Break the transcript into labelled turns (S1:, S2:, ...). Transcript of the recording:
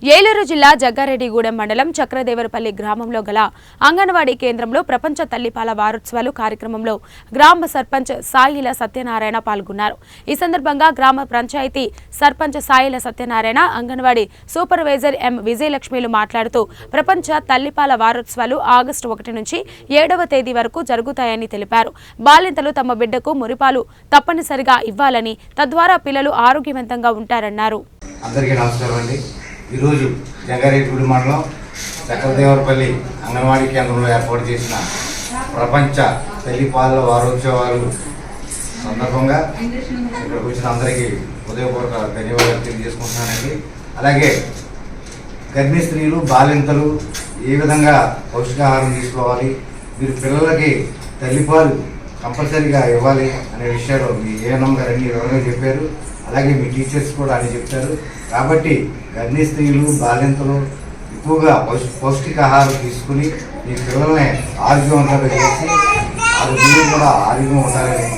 S1: ఏలూరు జిల్లా జగ్గారెడ్డిగూడెం మండలం చక్రదేవరపల్లి గ్రామంలో గల అంగన్వాడీ కేంద్రంలో ప్రపంచ తల్లిపాల వారోత్సవాలు కార్యక్రమంలో గ్రామ సర్పంచ్ సాయిల సత్యనారాయణ పాల్గొన్నారు. ఈ సందర్భంగా గ్రామ పంచాయతీ సర్పంచ్ సాయిల సత్యనారాయణ, అంగన్వాడీ సూపర్వైజర్ ఎం విజయలక్ష్మిలు మాట్లాడుతూ ప్రపంచ తల్లిపాల వారోత్సవాలు ఆగస్టు 1 నుంచి 7వ తేదీ వరకు జరుగుతాయని తెలిపారు. బాలింతలు తమ బిడ్డకు మురిపాలు తప్పనిసరిగా ఇవ్వాలని, తద్వారా పిల్లలు ఆరోగ్యవంతంగా ఉంటారన్నారు.
S2: ఈరోజు జంగారెడ్డిగూడెం మండలం చక్రదేవరపల్లి అంగన్వాడీ కేంద్రంలో ఏర్పాటు చేసిన ప్రపంచ తల్లిపాల వారోత్సవాలు సందర్భంగా ఇక్కడికి వచ్చిన అందరికీ హృదయపూర్వక ధన్యవాదాలు తెలియజేసుకుంటున్నానండి. అలాగే గర్భిణీ స్త్రీలు, బాలింతలు ఏ విధంగా పౌష్టికాహారం తీసుకోవాలి, మీరు పిల్లలకి తల్లిపాలు కంపల్సరీగా ఇవ్వాలి అనే విషయాలు మీ ఏఎన్ఎం గారు అన్ని వివరంగా చెప్పారు. అలాగే మీ టీచర్స్ కూడా అని చెప్తారు. కాబట్టి గర్భిణీ స్త్రీలు, బాలింతలు ఎక్కువగా పౌష్టికాహారం తీసుకుని మీ పిల్లల్ని ఆరోగ్యవంతంగా చేసి మీరు కూడా ఆరోగ్యంగా ఉండాలని